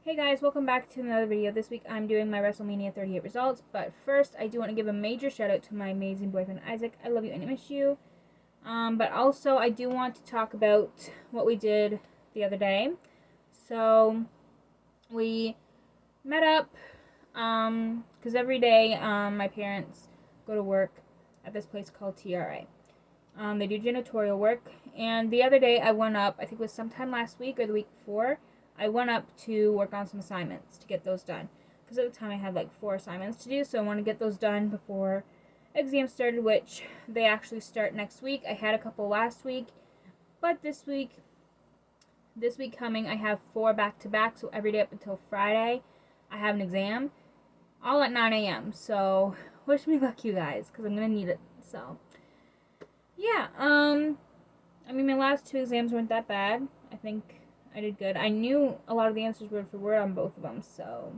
Hey guys, welcome back to another video. This week I'm doing my WrestleMania 38 results, but first I do want to give a major shout out to my amazing boyfriend Isaac. I love you and I miss you. But also I do want to talk about what we did the other day. So we met up because every day my parents go to work at this place called TRA. They do janitorial work, and the other day I went up, I think it was sometime last week or the week before, I went up to work on some assignments to get those done. Because at the time I had like 4 assignments to do, so I want to get those done before exams started, which they actually start next week. I had a couple last week, but this week coming, I have 4 back-to-back, so every day up until Friday, I have an exam, all at 9 a.m., so wish me luck, you guys, because I'm going to need it, so, yeah, I mean, my last 2 exams weren't that bad. I think I did good. I knew a lot of the answers word for word on both of them, so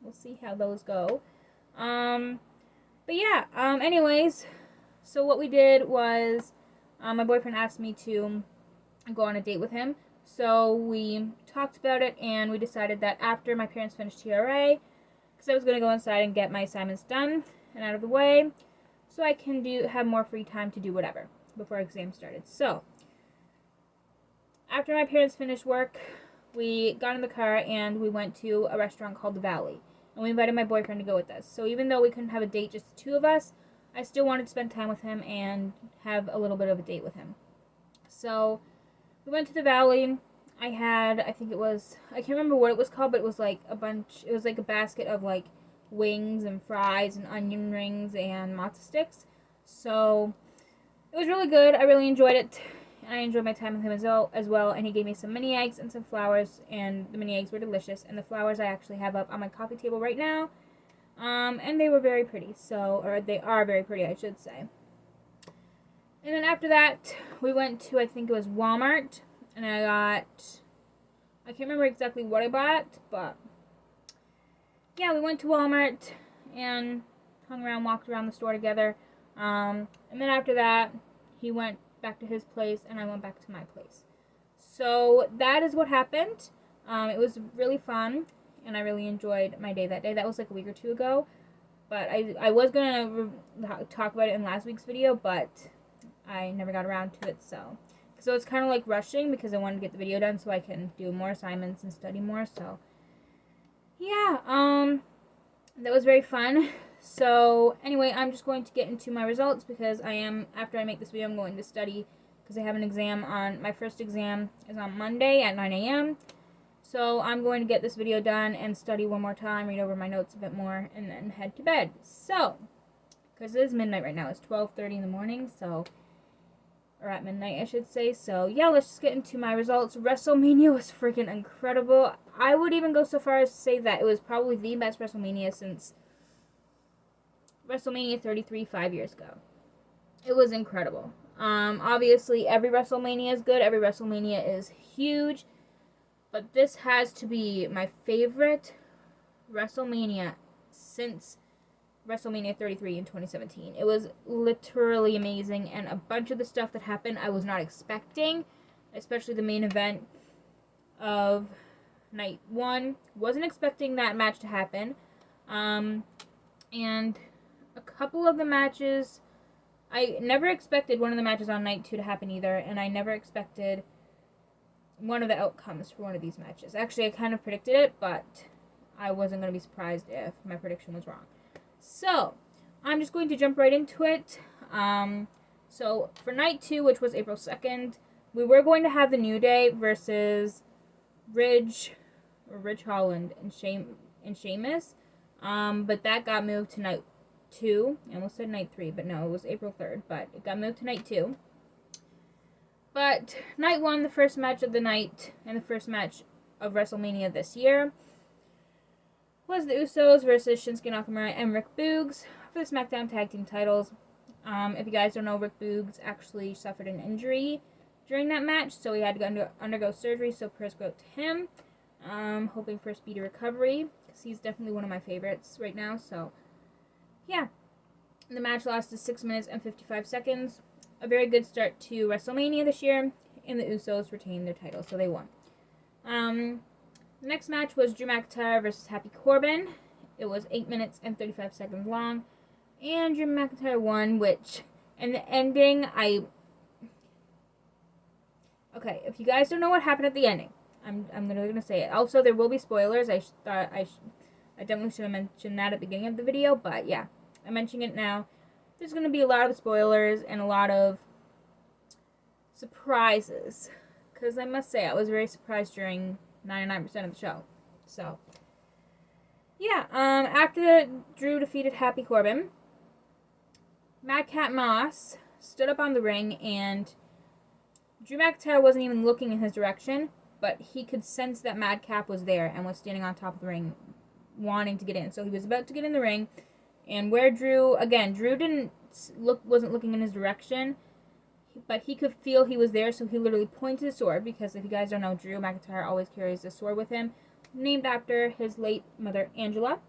we'll see how those go. But yeah, anyways, so what we did was, my boyfriend asked me to go on a date with him, so we talked about it, and we decided that after my parents finished TRA, because I was going to go inside and get my assignments done and out of the way, so I can have more free time to do whatever before exam started. So after my parents finished work, we got in the car and we went to a restaurant called The Valley. And we invited my boyfriend to go with us. So even though we couldn't have a date, just the 2 of us, I still wanted to spend time with him and have a little bit of a date with him. So we went to The Valley. I think it was, I can't remember what it was called, but it was like it was like a basket of like wings and fries and onion rings and matzo sticks. So it was really good. I really enjoyed it. I enjoyed my time with him as well, and he gave me some mini eggs and some flowers, and the mini eggs were delicious, and the flowers I actually have up on my coffee table right now, and they were very pretty, or they are very pretty, I should say. And then after that, we went to, I think it was Walmart, and I can't remember exactly what I bought, but yeah, we went to Walmart, and hung around, walked around the store together, and then after that, he went back to his place, and I went back to my place. So that is what happened. It was really fun, and I really enjoyed my day that day. That was like a week or 2 ago, but I was going to talk about it in last week's video, but I never got around to it, so it's kind of like rushing because I wanted to get the video done so I can do more assignments and study more, so yeah, that was very fun. So, anyway, I'm just going to get into my results because after I make this video, I'm going to study because I have an exam my first exam is on Monday at 9 a.m. So, I'm going to get this video done and study one more time, read over my notes a bit more, and then head to bed. So, because it is midnight right now, it's 12:30 in the morning, so, or at midnight, I should say. So, yeah, let's just get into my results. WrestleMania was freaking incredible. I would even go so far as to say that it was probably the best WrestleMania since WrestleMania 33 5 years ago. It was incredible. Obviously, every WrestleMania is good. Every WrestleMania is huge. But this has to be my favorite WrestleMania since WrestleMania 33 in 2017. It was literally amazing, and a bunch of the stuff that happened I was not expecting, especially the main event of night 1. Wasn't expecting that match to happen. And a couple of the matches, I never expected one of the matches on night 2 to happen either, and I never expected one of the outcomes for one of these matches. Actually, I kind of predicted it, but I wasn't going to be surprised if my prediction was wrong. So, I'm just going to jump right into it. So, for night 2, which was April 2nd, we were going to have the New Day versus Ridge Holland and Sheamus, but that got moved to night 2. I almost said night 3, but no, it was April 3rd, but it got moved to night 2. But night 1, the first match of the night, and the first match of WrestleMania this year, was the Usos versus Shinsuke Nakamura and Rick Boogs for the Smackdown Tag Team titles. If you guys don't know, Rick Boogs actually suffered an injury during that match, so he had to undergo surgery, so prayers go out to him. Hoping for a speedy recovery, because he's definitely one of my favorites right now, so yeah. The match lasted 6 minutes and 55 seconds. A very good start to WrestleMania this year, and the Usos retained their title, so they won. The next match was Drew McIntyre versus Happy Corbin. It was 8 minutes and 35 seconds long. And Drew McIntyre won, which, in the ending, okay, if you guys don't know what happened at the ending, I'm literally going to say it. Also, there will be spoilers. I definitely should have mentioned that at the beginning of the video, but yeah, I'm mentioning it now. There's going to be a lot of spoilers and a lot of surprises, because I must say I was very surprised during 99% of the show. So, yeah, after Drew defeated Happy Corbin, Madcap Moss stood up on the ring, and Drew McIntyre wasn't even looking in his direction, but he could sense that Madcap was there and was standing on top of the ring, wanting to get in. So he was about to get in the ring, and where Drew wasn't looking in his direction, but he could feel he was there, so he literally pointed his sword, because if you guys don't know, Drew McIntyre always carries a sword with him, named after his late mother, Angela.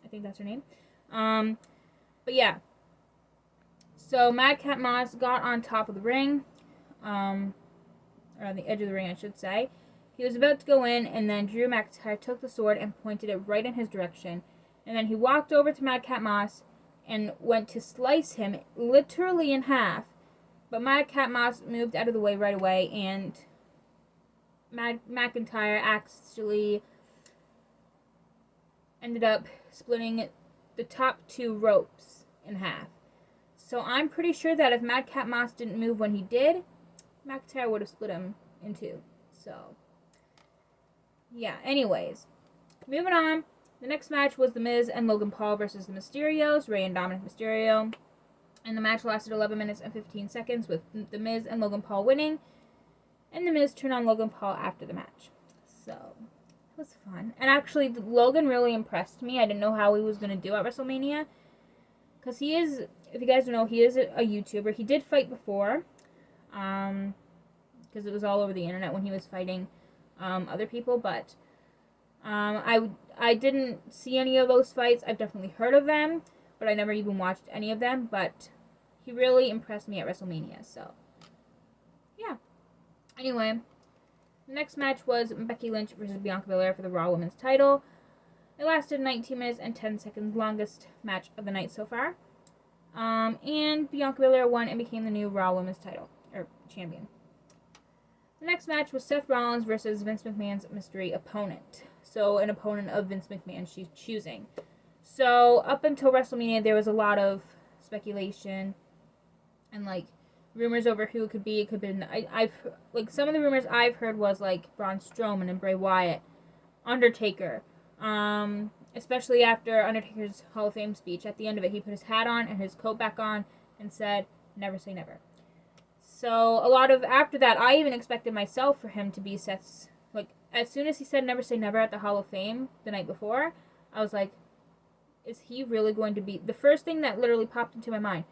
I think that's her name. But yeah. So Madcap Moss got on top of the ring, or on the edge of the ring, I should say. He was about to go in, and then Drew McIntyre took the sword and pointed it right in his direction. And then he walked over to Madcap Moss and went to slice him literally in half. But Madcap Moss moved out of the way right away, and McIntyre actually ended up splitting the top 2 ropes in half. So I'm pretty sure that if Madcap Moss didn't move when he did, McIntyre would have split him in 2. So, yeah, anyways. Moving on. The next match was The Miz and Logan Paul versus the Mysterios, Rey and Dominic Mysterio. And the match lasted 11 minutes and 15 seconds with The Miz and Logan Paul winning. And The Miz turned on Logan Paul after the match. So, it was fun. And actually, Logan really impressed me. I didn't know how he was going to do at WrestleMania. Because he is, if you guys don't know, he is a YouTuber. He did fight before. Because it was all over the internet when he was fighting other people. But I didn't see any of those fights. I've definitely heard of them. But I never even watched any of them. But he really impressed me at WrestleMania. So, yeah. Anyway, the next match was Becky Lynch versus Bianca Belair for the Raw Women's title. It lasted 19 minutes and 10 seconds, longest match of the night so far. And Bianca Belair won and became the new Raw Women's title, or champion. The next match was Seth Rollins versus Vince McMahon's mystery opponent. So, an opponent of Vince McMahon she's choosing. So, up until WrestleMania, there was a lot of speculation and, rumors over who it could be. It could have been, some of the rumors I've heard was, Braun Strowman and Bray Wyatt, Undertaker. Especially after Undertaker's Hall of Fame speech. At the end of it, he put his hat on and his coat back on and said, "Never say never." So, after that, I even expected myself for him to be Seth's, as soon as he said "Never say never" at the Hall of Fame the night before, I was like, is he really going to be, the first thing that literally popped into my mind,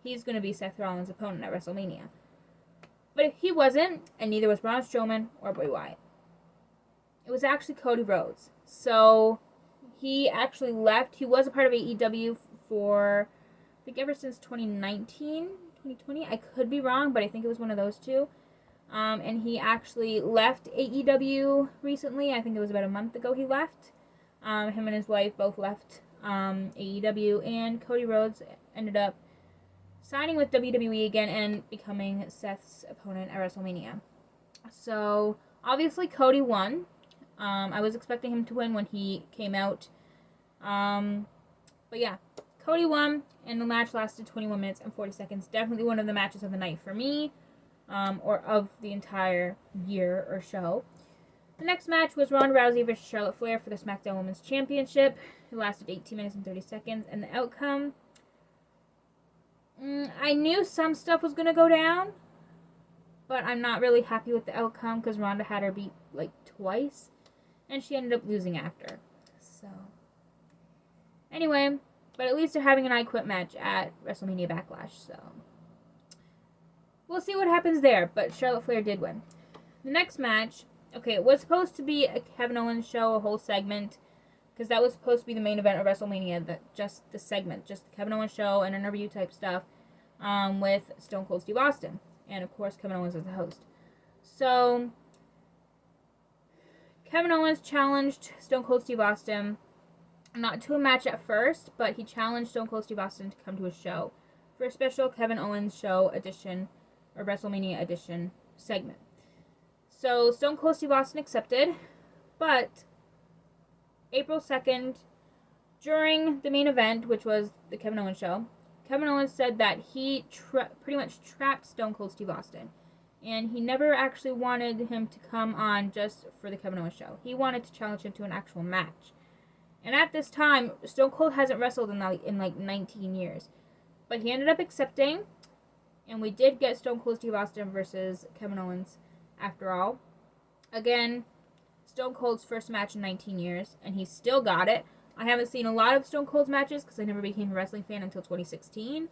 he's going to be Seth Rollins' opponent at WrestleMania. But he wasn't, and neither was Braun Strowman or Bray Wyatt. It was actually Cody Rhodes. So, he actually left. He was a part of AEW for, I think, ever since 2019, 2020. I could be wrong, but I think it was one of those two. And he actually left AEW recently. I think it was about a month ago he left. Him and his wife both left AEW. And Cody Rhodes ended up signing with WWE again and becoming Seth's opponent at WrestleMania. So, obviously, Cody won. I was expecting him to win when he came out. But yeah, Cody won, and the match lasted 21 minutes and 40 seconds. Definitely one of the matches of the night for me, or of the entire year or show. The next match was Ronda Rousey versus Charlotte Flair for the Smackdown Women's Championship. It lasted 18 minutes and 30 seconds, and the outcome, I knew some stuff was going to go down, but I'm not really happy with the outcome because Ronda had her beat, twice. And she ended up losing after. So, anyway, but at least they're having an I Quit match at WrestleMania Backlash. So, we'll see what happens there. But Charlotte Flair did win. The next match, okay, it was supposed to be a Kevin Owens show, a whole segment. Because that was supposed to be the main event of WrestleMania. Just the segment. Just the Kevin Owens show and interview type stuff. With Stone Cold Steve Austin. And, of course, Kevin Owens as the host. So, Kevin Owens challenged Stone Cold Steve Austin, not to a match at first, but he challenged Stone Cold Steve Austin to come to a show for a special Kevin Owens show edition, or WrestleMania edition segment. So Stone Cold Steve Austin accepted, but April 2nd, during the main event, which was the Kevin Owens show, Kevin Owens said that he pretty much trapped Stone Cold Steve Austin. And he never actually wanted him to come on just for the Kevin Owens show. He wanted to challenge him to an actual match. And at this time, Stone Cold hasn't wrestled in like 19 years. But he ended up accepting. And we did get Stone Cold Steve Austin versus Kevin Owens after all. Again, Stone Cold's first match in 19 years. And he still got it. I haven't seen a lot of Stone Cold's matches because I never became a wrestling fan until 2016.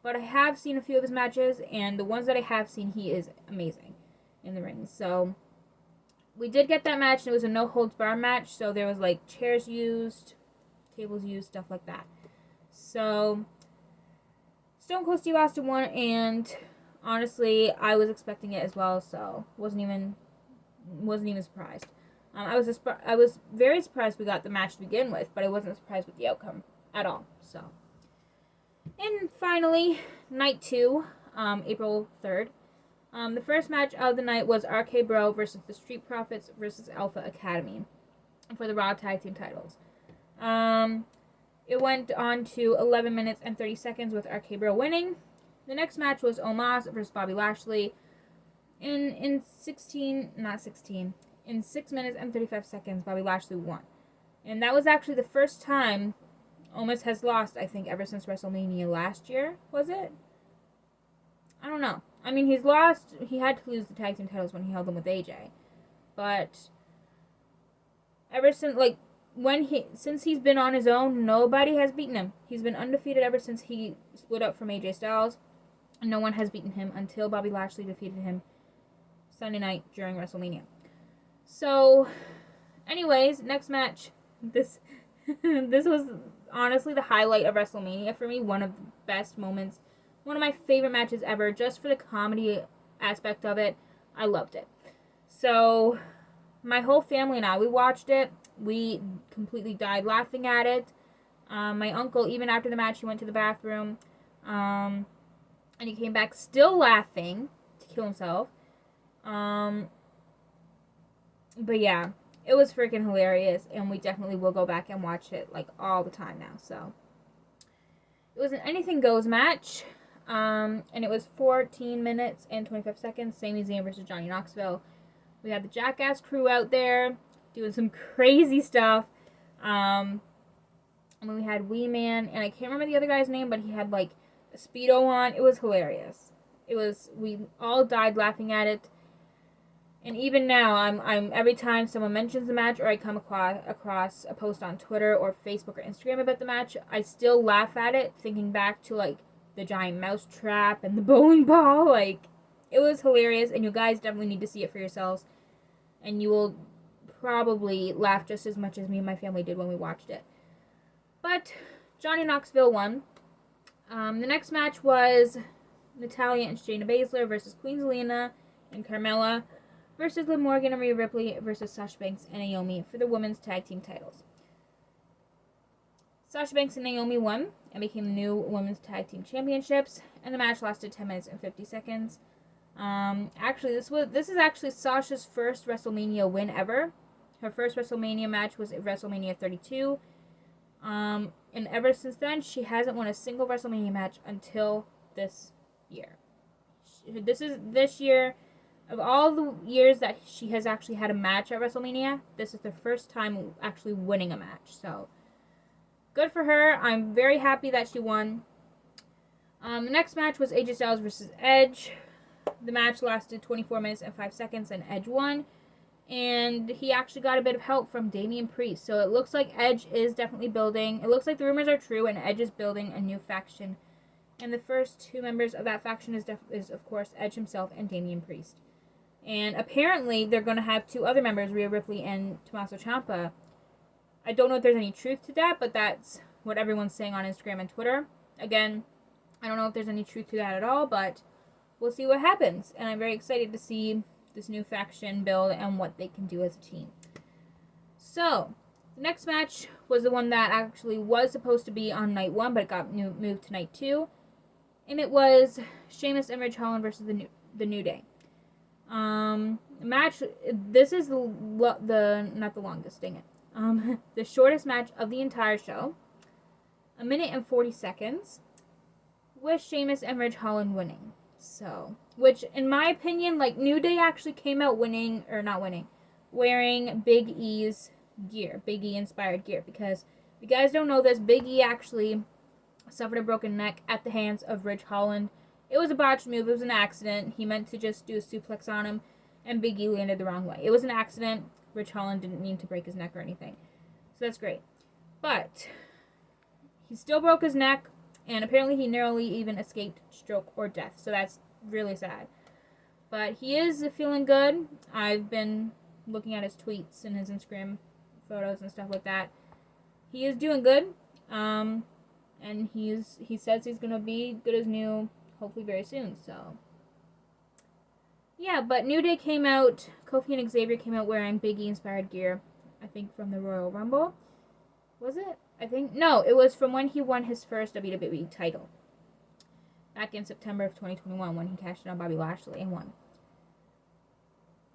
But I have seen a few of his matches, and the ones that I have seen, he is amazing in the ring. So, we did get that match, and it was a no-holds-barred match, so there was, like, chairs used, tables used, stuff like that. So, Stone Cold Steve Austin won, and honestly, I was expecting it as well, so wasn't even surprised. I was very surprised we got the match to begin with, but I wasn't surprised with the outcome at all, so... And finally, night 2, April 3rd. The first match of the night was RK Bro versus the Street Profits versus Alpha Academy for the Raw Tag Team titles. It went on to 11 minutes and 30 seconds with RK Bro winning. The next match was Omas versus Bobby Lashley. In 6 minutes and 35 seconds, Bobby Lashley won. And that was actually the first time Omas has lost, I think, ever since WrestleMania last year, was it? I don't know. I mean, he's lost. He had to lose the tag team titles when he held them with AJ. But ever since, since he's been on his own, nobody has beaten him. He's been undefeated ever since he split up from AJ Styles. And no one has beaten him until Bobby Lashley defeated him Sunday night during WrestleMania. So, anyways, next match. This was honestly the highlight of WrestleMania for me. One of the best moments. One of my favorite matches ever. Just for the comedy aspect of it. I loved it. So, my whole family and I, we watched it. We completely died laughing at it. My uncle, even after the match, he went to the bathroom. And he came back still laughing to kill himself. But yeah. It was freaking hilarious, and we definitely will go back and watch it, all the time now, so. It was an anything goes match, and it was 14 minutes and 25 seconds, Sami Zayn versus Johnny Knoxville. We had the Jackass crew out there, doing some crazy stuff, and we had Wee Man, and I can't remember the other guy's name, but he had, a Speedo on. It was hilarious. We all died laughing at it. And even now, I'm every time someone mentions the match or I come across a post on Twitter or Facebook or Instagram about the match, I still laugh at it, thinking back to, the giant mouse trap and the bowling ball. It was hilarious, and you guys definitely need to see it for yourselves. And you will probably laugh just as much as me and my family did when we watched it. But Johnny Knoxville won. The next match was Natalya and Shayna Baszler versus Queen Zelina and Carmella versus Liv Morgan and Rhea Ripley versus Sasha Banks and Naomi for the women's tag team titles. Sasha Banks and Naomi won and became the new women's tag team championships, and the match lasted 10 minutes and 50 seconds. Actually, this is actually Sasha's first WrestleMania win ever. Her first WrestleMania match was at WrestleMania 32. And ever since then, she hasn't won a single WrestleMania match until this year. This year. Of all the years that she has actually had a match at WrestleMania, this is the first time actually winning a match. So, good for her. I'm very happy that she won. The next match was AJ Styles versus Edge. The match lasted 24 minutes and 5 seconds, and Edge won. And he actually got a bit of help from Damian Priest. So, it looks like Edge is definitely building. It looks like the rumors are true, and Edge is building a new faction. And the first two members of that faction is of course, Edge himself and Damian Priest. And apparently, they're going to have two other members, Rhea Ripley and Tommaso Ciampa. I don't know if there's any truth to that, but that's what everyone's saying on Instagram and Twitter. Again, I don't know if there's any truth to that at all, but we'll see what happens. And I'm very excited to see this new faction build and what they can do as a team. So, the next match was the one that actually was supposed to be on night 1, but it got moved to night 2. And it was Sheamus and Ridge Holland versus the New Day. Match, this is not the longest, dang it. The shortest match of the entire show. 1 minute and 40 seconds. With Sheamus and Ridge Holland winning. So, which in my opinion, like, New Day actually came out wearing Big E's gear, Big E inspired gear, because if you guys don't know this, Big E actually suffered a broken neck at the hands of Ridge Holland. It was a botched move, it was an accident. He meant to just do a suplex on him, and Big E landed the wrong way. It was an accident. Ridge Holland didn't mean to break his neck or anything. So that's great. But he still broke his neck, and apparently he narrowly even escaped stroke or death. So that's really sad. But he is feeling good. I've been looking at his tweets and his Instagram photos and stuff like that. He is doing good. And he says he's going to be good as new, hopefully very soon. So, yeah, but New Day came out, Kofi and Xavier came out wearing Big E inspired gear, I think from the Royal Rumble. Was it? No, it was from when he won his first WWE title. Back in September of 2021 when he cashed in on Bobby Lashley and won.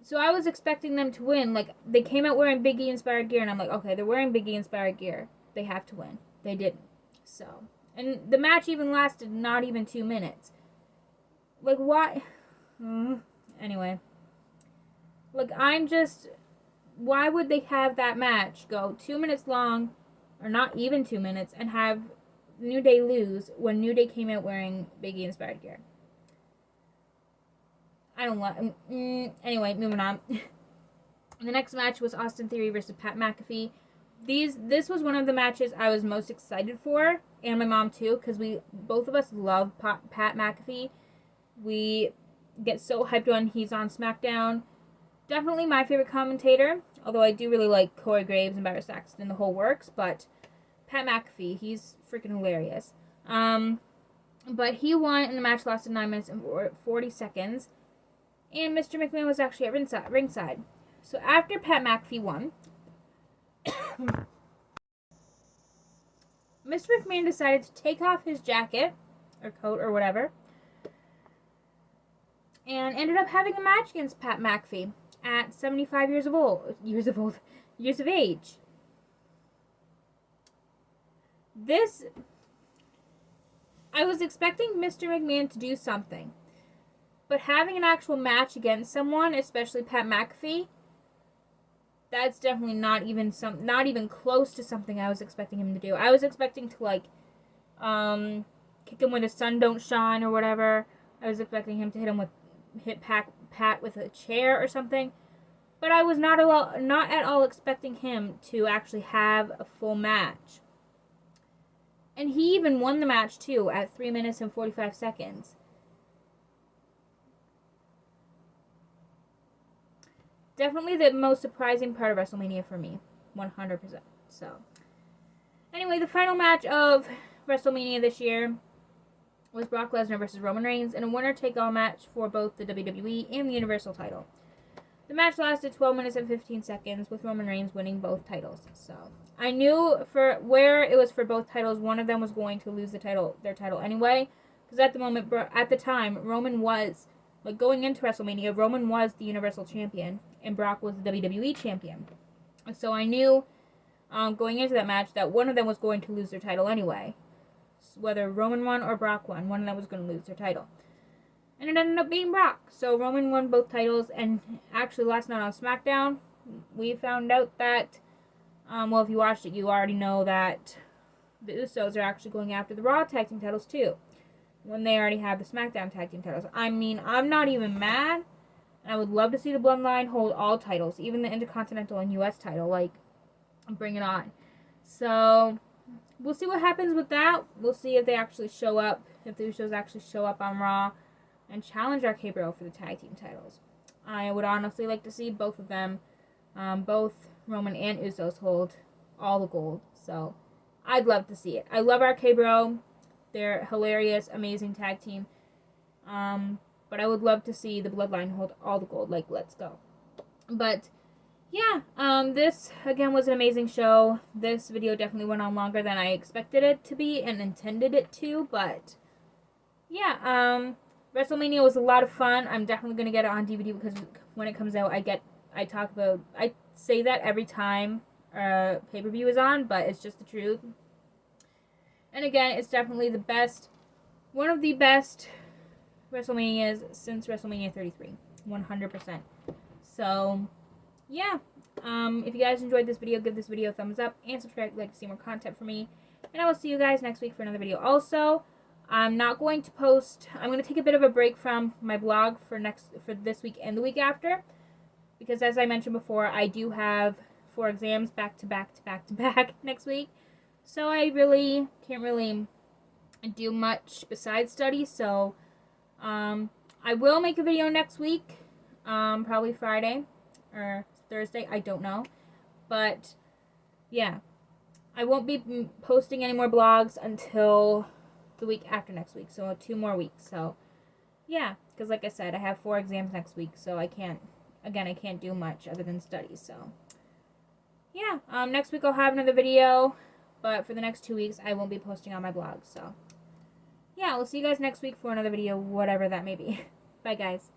So I was expecting them to win. Like, they came out wearing Big E inspired gear, and I'm like, okay, they're wearing Big E inspired gear. They have to win. They didn't. So, and the match even lasted not even 2 minutes. Like, why? Anyway. Like, why would they have that match go 2 minutes long, or not even 2 minutes, and have New Day lose when New Day came out wearing Big E inspired gear? I don't like. Anyway, moving on. The next match was Austin Theory versus Pat McAfee. This was one of the matches I was most excited for, and my mom too, because both of us love Pat McAfee. We get so hyped when he's on Smackdown. Definitely my favorite commentator, although I do really like Corey Graves and Barrett Saxton, the whole works, but Pat McAfee, he's freaking hilarious. But he won, and the match lasted 9 minutes and 40 seconds. And Mr. McMahon was actually at ringside. So after Pat McAfee won, Mr. McMahon decided to take off his jacket, or coat, or whatever, and ended up having a match against Pat McAfee at 75 years of age. I was expecting Mr. McMahon to do something. But having an actual match against someone, especially Pat McAfee, that's definitely not even close to something I was expecting him to do. I was expecting to kick him when the sun don't shine or whatever. I was expecting him to hit Pat with a chair or something. But I was not at all expecting him to actually have a full match. And he even won the match too at 3 minutes and 45 seconds. Definitely the most surprising part of WrestleMania for me. 100%. So, anyway, the final match of WrestleMania this year was Brock Lesnar versus Roman Reigns in a winner-take-all match for both the WWE and the Universal title. The match lasted 12 minutes and 15 seconds, with Roman Reigns winning both titles. So, I knew where it was for both titles, one of them was going to lose their title anyway, because at the time, Roman was, going into WrestleMania, Roman was the Universal Champion, and Brock was the WWE Champion. So I knew, going into that match, that one of them was going to lose their title anyway. Whether Roman won or Brock won, one of them was going to lose their title. And it ended up being Brock. So Roman won both titles, and actually last night on SmackDown, we found out that, if you watched it, you already know that the Usos are actually going after the Raw Tag Team titles too, when they already have the SmackDown Tag Team titles. I mean, I'm not even mad. I would love to see the Bloodline hold all titles, even the Intercontinental and US title, bring it on. So, we'll see what happens with that. We'll see if they actually show up, if the Usos actually show up on Raw and challenge RK Bro for the tag team titles. I would honestly like to see both of them, both Roman and Usos, hold all the gold. So, I'd love to see it. I love RK Bro. They're hilarious, amazing tag team. But I would love to see the Bloodline hold all the gold. Like, let's go. But yeah, this again was an amazing show. This video definitely went on longer than I expected it to be and intended it to, but yeah, WrestleMania was a lot of fun. I'm definitely gonna get it on DVD because when it comes out, I say that every time pay-per-view is on, but it's just the truth. And again, it's definitely the best, one of the best WrestleManias since WrestleMania 33, 100%. So yeah, if you guys enjoyed this video, give this video a thumbs up and subscribe if you'd like to see more content from me. And I will see you guys next week for another video. Also, I'm not going to post, I'm going to take a bit of a break from my blog for this week and the week after. Because as I mentioned before, I do have 4 exams back to back next week. So I really can't really do much besides study. So I will make a video next week, probably Friday or Thursday, I don't know. But yeah, I won't be posting any more blogs until the week after next week, so 2 more weeks. So yeah, because like I said, I have 4 exams next week, so I can't do much other than study. So yeah, next week I'll have another video, but for the next 2 weeks I won't be posting on my blog. So yeah, we'll see you guys next week for another video, whatever that may be. Bye guys.